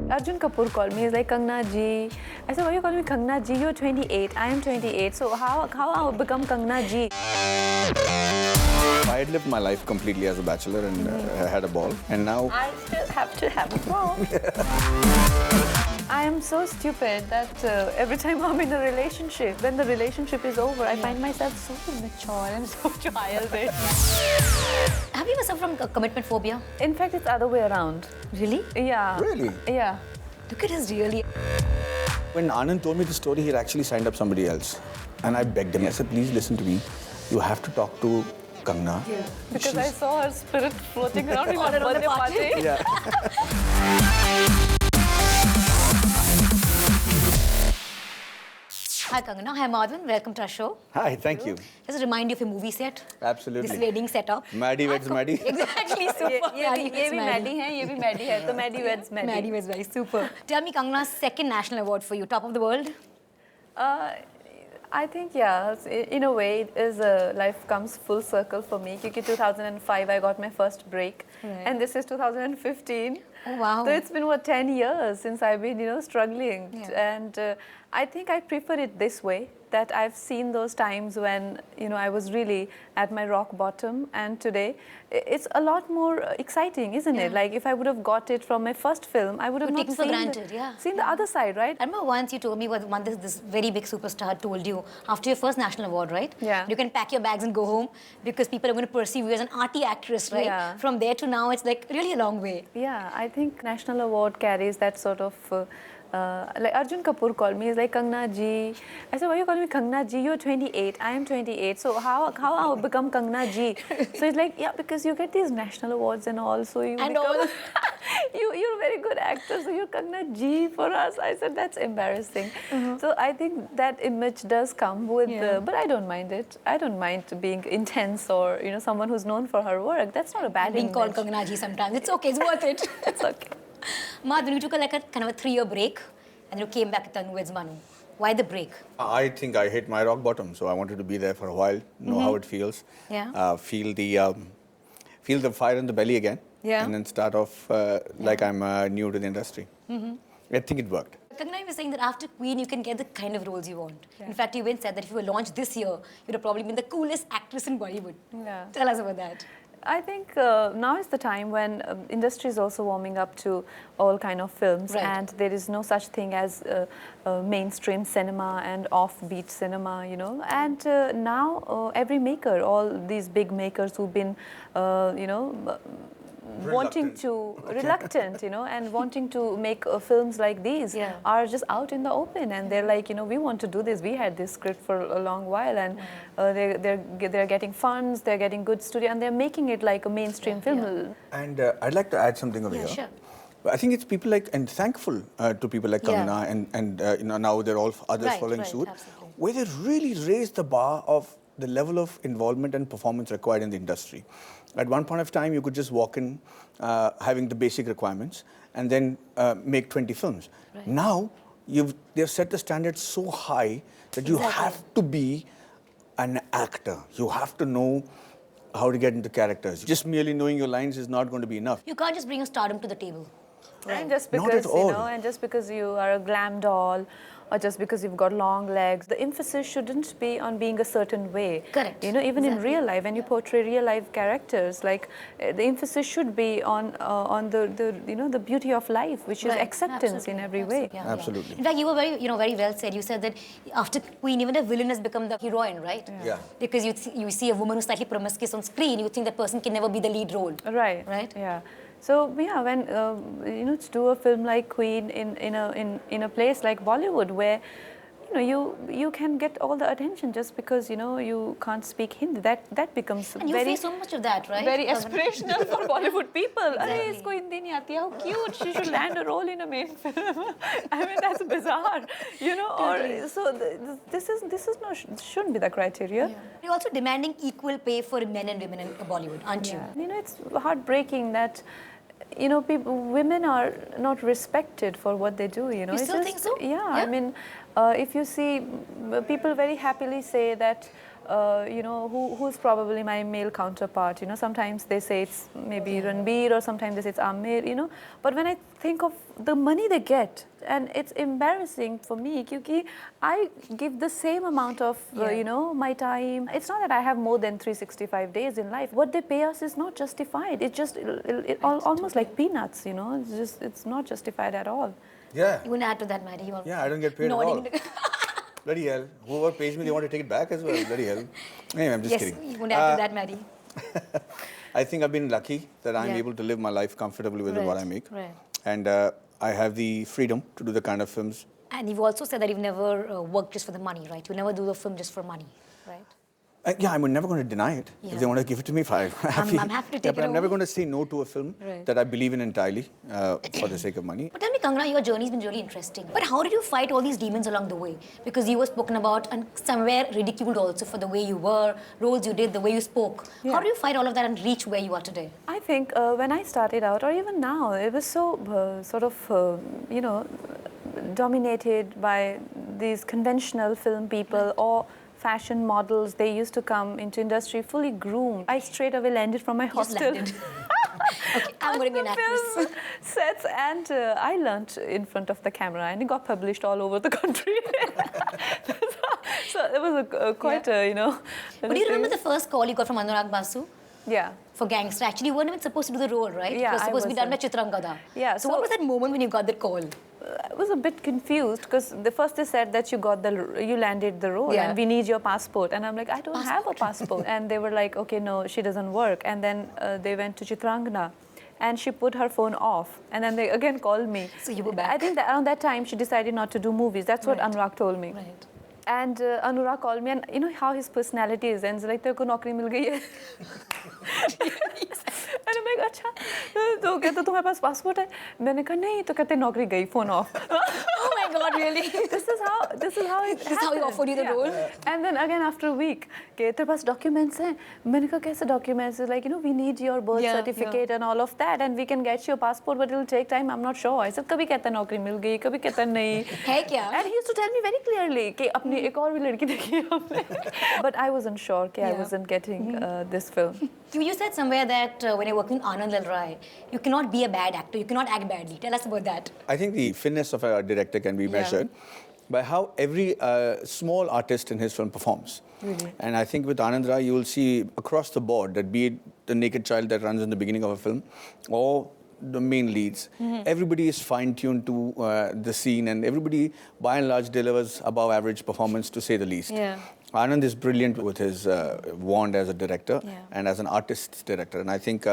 Arjun Kapoor called me. He's like, Kangna ji. I said, why are you calling me Kangna ji? You're 28. I am 28. So how I become Kangna ji? I had lived my life completely as a bachelor and had a ball. And now I still have to have a ball. I am so stupid that every time I'm in a relationship, when the relationship is over, I find myself so immature and so childish. Have you ever suffered from commitment phobia? In fact, it's the other way around. Really? Yeah. Really? Yeah. Look at us, really. when Anand told me the story, he had actually signed up somebody else. And I begged him. I said, please listen to me. You have to talk to Kangna. Yeah. Because I saw her spirit floating around in her birthday party. Yeah. Hi Kangana, hi Madhavan, welcome to our show. Hi, thank you. Just a reminder of your movie set. Absolutely. This wedding setup. Maddy Weds Manu. Exactly, super. ये भी Maddy है, ये भी Maddy है, तो Maddy Weds Manu. Maddy was very super. Tell me Kangana's second national award for you, top of the world? I think, yeah, in a way, it is life comes full circle for me. Because 2005, I got my first break. Right. And this is 2015. Oh, wow. So it's been, what, 10 years since I've been, struggling. Yeah. And I think I prefer it this way, that I've seen those times when, I was really at my rock bottom. And today, it's a lot more exciting, isn't it? Like, if I would have got it from my first film, I would have not seen the other side, right? I remember once you told me this very big superstar told you, after your first national award, right? Yeah. You can pack your bags and go home because people are going to perceive you as an arty actress, right? Yeah. From there to now, it's like really a long way. Yeah, I think national award carries that sort of... like Arjun Kapoor called me. He's like, Kangna ji. I said, why are you calling me Kangna ji? You're 28. I am 28. So how I become Kangna ji? So he's like, yeah, because you get these national awards and all. So you're a very good actor. So you're Kangna ji for us. I said, that's embarrassing. So I think that image does come with, but I don't mind it. I don't mind being intense or someone who's known for her work. That's not a bad image. Being called Kangana ji sometimes. It's okay. It's worth it. It's okay. Madhavan, you took a kind of a 3-year break and you came back to Tanu Weds Manu. Why the break? I think I hit my rock bottom, so I wanted to be there for a while, know how it feels, feel the fire in the belly again, and then start off like I'm new to the industry. I think it worked. Kangna was saying that after Queen, you can get the kind of roles you want. In fact, you even said that if you were launched this year, you'd have probably been the coolest actress in Bollywood. Tell us about that. I think now is the time when industry is also warming up to all kind of films, and there is no such thing as mainstream cinema and offbeat cinema, And now every maker, all these big makers who've been, reluctant, and wanting to make films like these are just out in the open, and they're like, we want to do this. We had this script for a long while, and they're getting funds, they're getting good studio, and they're making it like a mainstream film. And I'd like to add something over here. Sure. I think it's people like, and thankful to people like Kangna and now they're all others following suit, where they really raised the bar of the level of involvement and performance required in the industry. At one point of time, you could just walk in having the basic requirements and then make 20 films. Now, they've set the standard so high that you have to be an actor. You have to know how to get into characters. Just merely knowing your lines is not going to be enough. You can't just bring a stardom to the table. And just because, and just because you are a glam doll, or just because you've got long legs, the emphasis shouldn't be on being a certain way. Correct. Even in real life, when you portray real life characters, like the emphasis should be on the beauty of life, which is acceptance in every way. Absolutely. In fact, you were very well said. You said that after Queen, even a villain has become the heroine, right? Yeah. Because you see a woman who's slightly promiscuous on screen, you think that person can never be the lead role. Right. Right. Yeah. So yeah, when to do a film like Queen in a place like Bollywood, where you can get all the attention just because you can't speak Hindi, that becomes and you face so much of that, right? Very aspirational for Bollywood people. Arey, isko Hindi nahi aati. How cute! She should land a role in a main film. I mean, that's bizarre, Or so this shouldn't be the criteria. You're also demanding equal pay for men and women in Bollywood, aren't you? It's heartbreaking that women are not respected for what they do. You still think so? Yeah, I mean, if you see, people very happily say that who's probably my male counterpart. Sometimes they say it's maybe Ranbir, or sometimes they say it's Amir. But when I think of the money they get, and it's embarrassing for me, because I give the same amount of, my time. It's not that I have more than 365 days in life. What they pay us is not justified. It's just almost like peanuts, it's not justified at all. Yeah. You want to add to that, Maddy? Yeah, I don't get paid at all. Bloody hell. Whoever pays me, they want to take it back as well. Bloody hell. Anyway, I'm just kidding. Yes, you want to add to that, Maddy? I think I've been lucky that I'm able to live my life comfortably with what I make. Right. And I have the freedom to do the kind of films. And you've also said that you've never worked just for the money, right? You'll never do the film just for money, right? Yeah, I'm never going to deny it. Yeah. If they want to give it to me, fine. I'm happy to take but it I'm never over. going to say no to a film that I believe in entirely for the sake of money. But tell me, Kangana, your journey's been really interesting. But how did you fight all these demons along the way? Because you were spoken about and somewhere ridiculed also for the way you were, roles you did, the way you spoke. Yeah. How do you fight all of that and reach where you are today? I think when I started out, or even now, it was so dominated by these conventional film people or fashion models. They used to come into industry fully groomed. I straight away landed from my hostel. Okay, I'm going to be an actress. Film sets, and I learnt in front of the camera, and it got published all over the country. So it was quite a. But do you remember the first call you got from Anurag Basu? Yeah. For Gangster. Actually, you weren't even supposed to do the role, right? Yeah, it was I supposed to be done by wasn't. Chitrangada. Yeah, So what was that moment when you got that call? I was a bit confused because the first they said that you landed the role and we need your passport, and I'm like, I don't have a passport. And they were like, okay, no, she doesn't work. And then they went to Chitrangana, and she put her phone off, and then they again called me. So you were back. I think that around that time she decided not to do movies. That's what Anurag told me. Right. And Anurag called me, and you know how his personality is, and he's like, "Teko naukri mil gayi hai." And I'm like, "Acha, तो कहता तुम्हारे पास passport है?" मैंने कहा नहीं, तो कहते नौकरी गई, phone off. Oh my God, really? This is how it This is how he offered you the role? And then again after a week, कि तेरे पास documents हैं? मैंने कहा कैसे documents? It's like, we need your birth certificate and all of that, and we can get your passport, but it'll take time. I'm not sure. I said कभी कहता नौकरी मिल गई, कभी कहता नहीं. है क्या? And he used to tell me very clearly कि अपनी एक और भी लड़की देखी हमने. But I wasn't sure कि I wasn't getting this film. You said somewhere that when you're working with Anand Lal Rai, you cannot be a bad actor. You cannot act badly. Tell us about that. I think the finesse of a director can be measured by how every small artist in his film performs. Really? And I think with Anand Rai, you will see across the board that be it the naked child that runs in the beginning of a film or the main leads, everybody is fine-tuned to the scene, and everybody, by and large, delivers above average performance, to say the least. Yeah. Anand is brilliant with his wand as a director and as an artist's director, and I think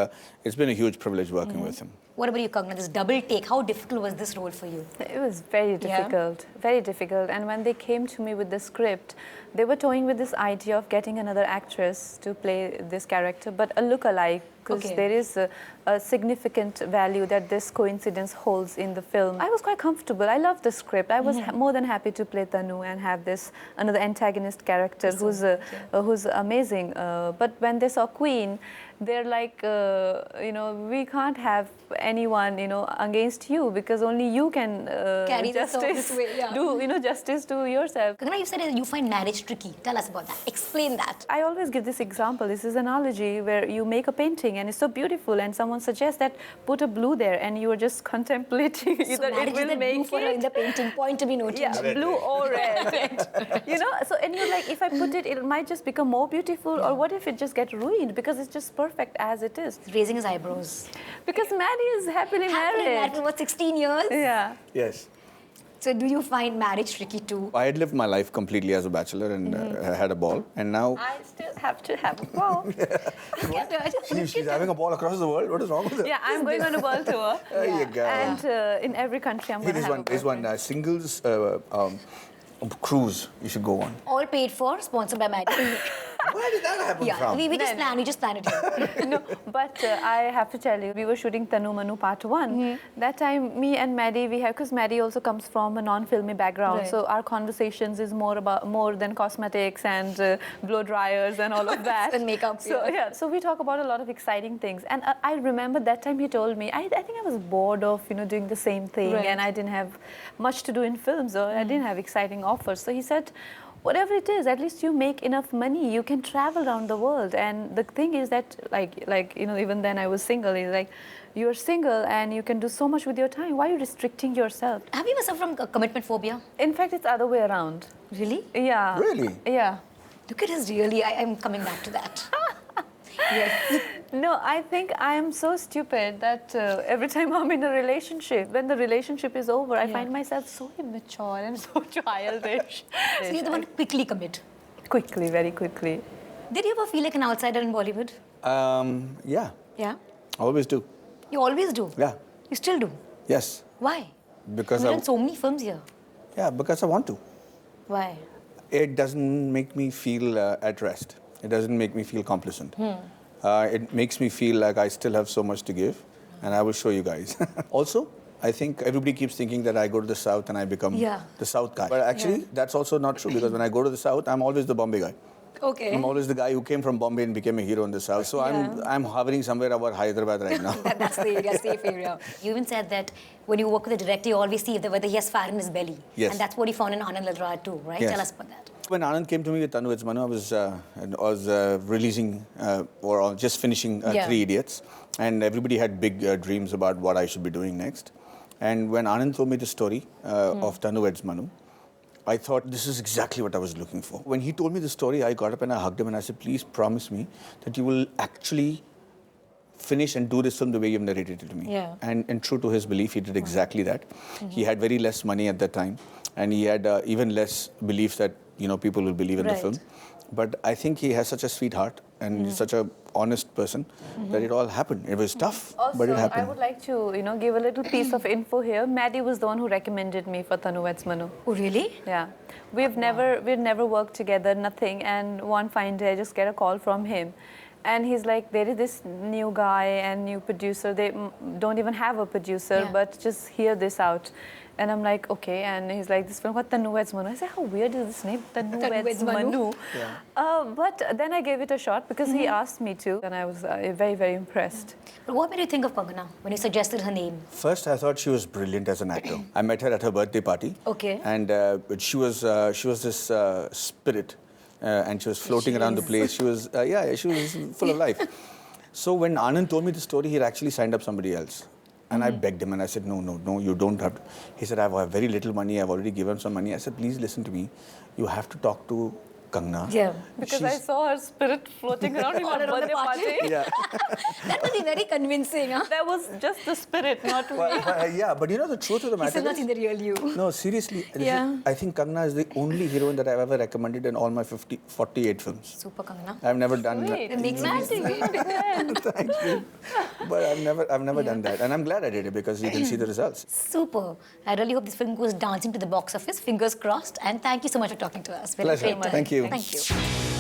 it's been a huge privilege working with him. What about you, Kangna? This double take, how difficult was this role for you? It was very difficult, very difficult. And when they came to me with the script, they were toying with this idea of getting another actress to play this character, but a look-alike, because there is a significant value that this coincidence holds in the film. I was quite comfortable. I loved the script. I was more than happy to play Tanu and have this another antagonist character who's amazing. But when they saw Queen, they're like, we can't have anyone, against you, because only you can Carry this way, do, justice to yourself. Kangana, you said that you find marriage tricky. Tell us about that. Explain that. I always give this example. This is an analogy where you make a painting and it's so beautiful, and someone suggests that put a blue there, and you are just contemplating either So it will make blue for her in the painting. Point to be noted. yeah, blue or red. So and you're like, if I put it, it might just become more beautiful, or what if it just get ruined because it's just perfect as it is? Raising his eyebrows. Because Maddy is happily Happily married. married for what, 16 years? Yeah. Yes. So do you find marriage tricky too? I had lived my life completely as a bachelor and had a ball, and now I still have to have a ball. she's having a ball across the world. What is wrong with her? Yeah, I'm going on a ball tour. There you go. And in every country I'm going to have a ball. There's one singles cruise you should go on. All paid for, sponsored by Maddy. Where did that happen from? We just plan it here. No, but I have to tell you, we were shooting Tanu Manu Part 1. That time, me and Maddy, because Maddy also comes from a non-filmy background, so our conversations is more than cosmetics and blow dryers and all of that. And makeup. So we talk about a lot of exciting things. And I remember that time he told me, I think I was bored of doing the same thing, and I didn't have much to do in films, or I didn't have exciting offers. So he said, whatever it is, at least you make enough money, you can travel around the world. And the thing is that, like you know, even then I was single. It's like, you're single and you can do so much with your time. Why are you restricting yourself? Have you ever suffered from commitment phobia? In fact, it's the other way around. Really? Yeah. Really? Yeah. Look at us, really. I'm coming back to that. Yes. No, I think I am so stupid that every time I'm in a relationship, when the relationship is over, I find myself so immature and so childish. So you're the one to quickly commit. Quickly, very quickly. Did you ever feel like an outsider in Bollywood? Yeah. Yeah. Always do. You always do? Yeah. You still do? Yes. Why? Because You've done so many films here. Yeah, because I want to. Why? It doesn't make me feel at rest. It doesn't make me feel complacent. It makes me feel like I still have so much to give, and I will show you guys. Also, I think everybody keeps thinking that I go to the South and I become the South guy. But actually, that's also not true, because when I go to the South, I'm always the Bombay guy. Okay. I'm always the guy who came from Bombay and became a hero in the South. So I'm hovering somewhere about Hyderabad right now. That's the area, safe area. You even said that when you work with the director, you always see whether he has fire in his belly. Yes. And that's what you found in Anand Ladra too, right? Yes. Tell us about that. When Anand came to me with Tanu Weds Manu, I was releasing or just finishing 3 Idiots, and everybody had big dreams about what I should be doing next. And when Anand told me the story of Tanu Weds Manu, I thought, this is exactly what I was looking for. When he told me the story, I got up and I hugged him and I said, please promise me that you will actually finish and do this film the way you've narrated it to me. Yeah. And true to his belief, he did exactly that. He had very less money at that time, and he had even less belief that people will believe in the film. But I think he has such a sweetheart and such a honest person that it all happened. It was tough, Also, but it happened. I would like to, give a little piece of info here. Maddy was the one who recommended me for Tanu Weds Manu. Oh, really? Yeah. We've never worked together, nothing. And one fine day, I just get a call from him. And he's like, there is this new guy and new producer. They don't even have a producer, but just hear this out. And I'm like, okay. And he's like, this film called Tanu Weds Manu. I said, how weird is this name? Tanu Weds Manu. But then I gave it a shot because he asked me to. And I was very, very impressed. But what made you think of Kangana when you suggested her name? First, I thought she was brilliant as an actor. I met her at her birthday party. Okay. And she was this spirit. And she was floating around the place. She was, she was full of life. So when Anand told me the story, he had actually signed up somebody else. And I begged him and I said, no, you don't have to. He said, I have very little money. I've already given some money. I said, please listen to me. You have to talk to Kangna. Yeah. Because I saw her spirit floating around in her birthday party. Yeah. That would be very convincing, huh? That was just the spirit, not me. But the truth of the matter He's not in the real you. No, seriously. I think Kangna is the only heroine that I've ever recommended in all my 48 films. Super Kangana. I've never done that. A big man. Thank you. But I've never done that. And I'm glad I did it because you can see the results. Super. I really hope this film goes dancing to the box office. Fingers crossed. And thank you so much for talking to us. Pleasure. Great time. Thank you. Thank you.